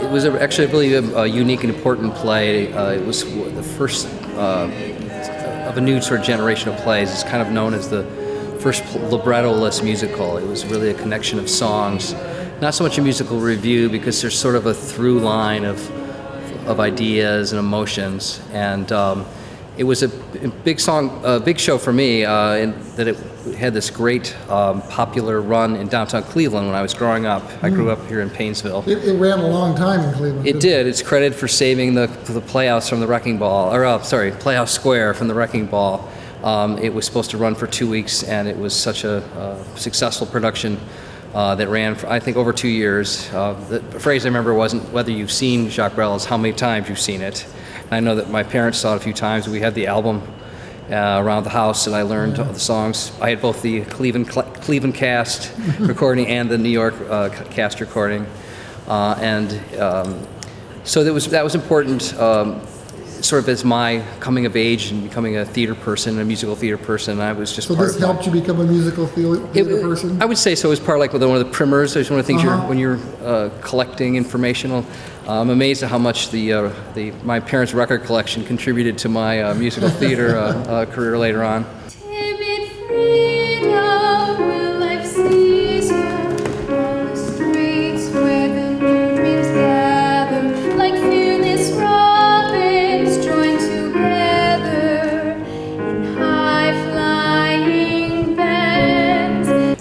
it was actually really a unique and important play. It was the first of a new sort of generation of plays. It's kind of known as the first libretto-less musical. It was really a connection of songs, not so much a musical review, because there's sort of a through line of ideas and emotions, and it was a big show for me, in that it had this great popular run in downtown Cleveland when I was growing up. I grew up here in Painesville. It ran a long time in Cleveland. It did. It's credited for saving the Playhouse from the Wrecking Ball, or Playhouse Square from the Wrecking Ball. It was supposed to run for 2 weeks, and it was such a successful production that ran for, I think, over 2 years. The phrase I remember wasn't whether you've seen Jacques Brel, it's how many times you've seen it. And I know that my parents saw it a few times. We had the album around the house, and I learned all the songs. I had both the Cleveland cast recording and the New York cast recording, so that was important. Sort of as my coming of age and becoming a theater person, a musical theater person, I was just. So this helped you become a musical theater person? I would say so. It was part of one of the primers. It's one of the things when you're collecting informational. I'm amazed at how much my parents' record collection contributed to my musical theater career later on.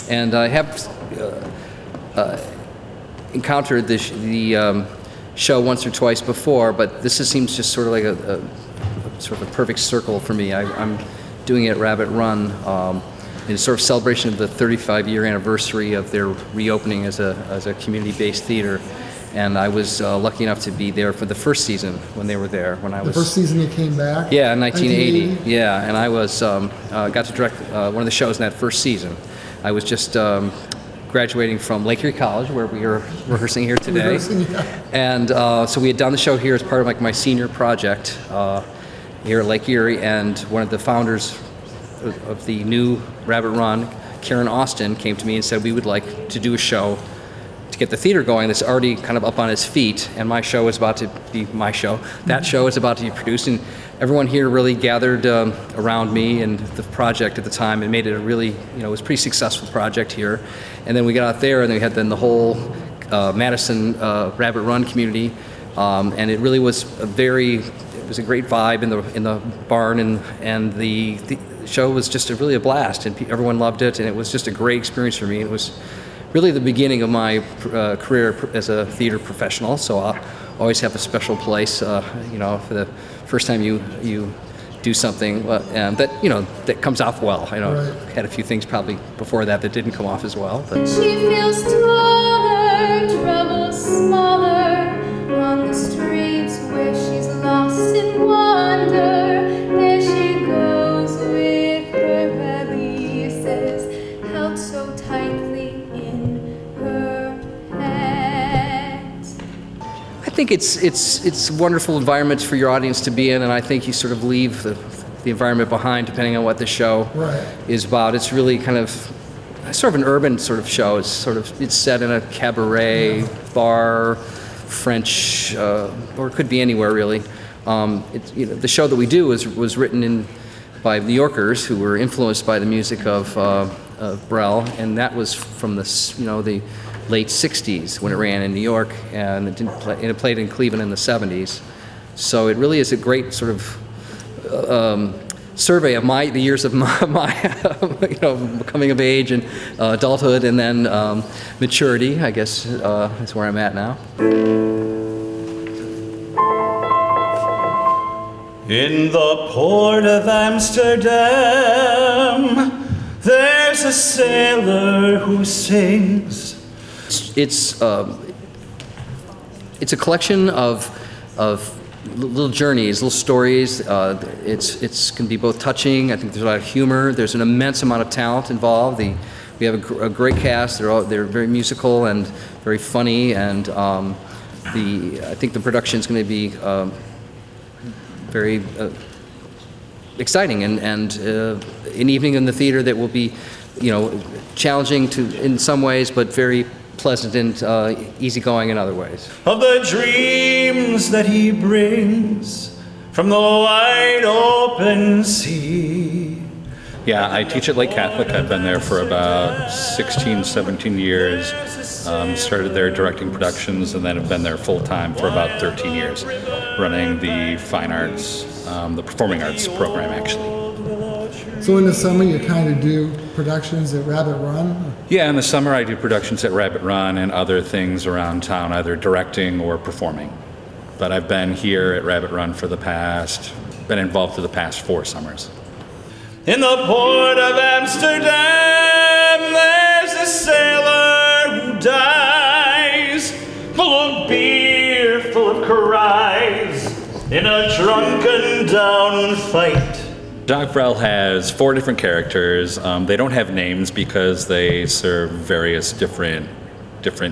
And I have encountered the show once or twice before, but this seems just sort of like a sort of a perfect circle for me. I'm doing it at Rabbit Run in sort of celebration of the 35-year anniversary of their reopening as a community-based theater. And I was lucky enough to be there for the first season when they were there. The first season you came back? Yeah, in 1980. Yeah, and I was got to direct one of the shows in that first season. I was just graduating from Lake Erie College, where we are rehearsing here today. And so we had done the show here as part of my senior project here at Lake Erie, and one of the founders of the new Rabbit Run, Karen Austin, came to me and said we would like to do a show to get the theater going that's already kind of up on its feet, and my show is about to be my show. That show is about to be produced, and everyone here really gathered around me and the project at the time and made it a really, it was a pretty successful project here. And then we got out there, and then we had the whole Madison Rabbit Run community, and it really was it was a great vibe in the barn, and the show was just really a blast, and everyone loved it, and it was just a great experience for me. It was really the beginning of my career as a theater professional, so I'll always have a special place, for the first time you do something that comes off well. I had a few things probably before that didn't come off as well. But. She feels taller, trouble smaller, on the streets where she's lost in wonder. There she goes with her valises held so tightly in her hands. I think it's wonderful environments for your audience to be in, and I think you sort of leave the environment behind depending on what the show is about. It's really kind of sort of an urban sort of show. It's set in a cabaret, bar, French, or it could be anywhere really. The show that we do was written by New Yorkers who were influenced by the music of Brel, and that was from the late 60s when it ran in New York, and it played in Cleveland in the 70s. So it really is a great sort of survey of the years of my coming of age and adulthood, and then maturity, I guess, is where I'm at now. In the port of Amsterdam, there's a sailor who sings. It's a collection of little journeys, little stories. It's can be both touching. I think there's a lot of humor. There's an immense amount of talent involved. We have a great cast. They're very musical and very funny, and I think the production is going to be very exciting and an evening in the theater that will be challenging in some ways, but very pleasant and easygoing in other ways. Of the dreams that he brings from the wide open sea. Yeah, I teach at Lake Catholic. I've been there for about 16, 17 years. Started there directing productions and then have been there full-time for about 13 years, running the fine arts, the performing arts program, actually. So in the summer, you kind of do productions at Rabbit Run? Yeah, in the summer I do productions at Rabbit Run and other things around town, either directing or performing. But I've been here at Rabbit Run been involved for the past 4 summers. In the port of Amsterdam, there's a sailor who dies, full of beer, full of cries, in a drunken down fight. Jacques Brel has 4 different characters. They don't have names because they serve various different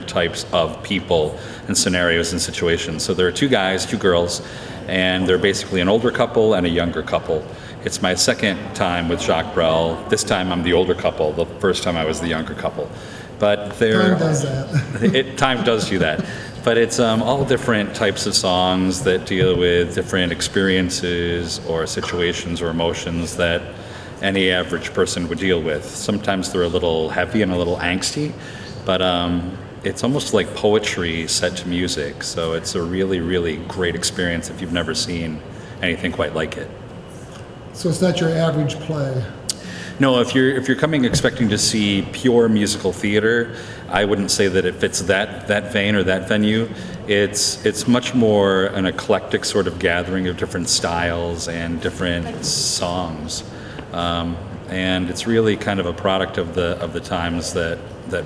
types of people and scenarios and situations. So there are 2 guys, 2 girls, and they're basically an older couple and a younger couple. It's my second time with Jacques Brel. This time I'm the older couple. The first time I was the younger couple. But Time does that. Time does do that. But it's all different types of songs that deal with different experiences or situations or emotions that any average person would deal with. Sometimes they're a little heavy and a little angsty, but it's almost like poetry set to music. So it's a really, really great experience if you've never seen anything quite like it. So it's not your average play. No, if you're coming expecting to see pure musical theater, I wouldn't say that it fits that vein or that venue. It's much more an eclectic sort of gathering of different styles and different songs, and it's really kind of a product of the times that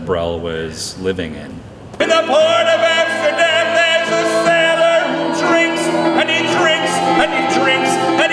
Brel was living in. In the port of Amsterdam, there's a sailor who drinks, and he drinks, and he drinks, and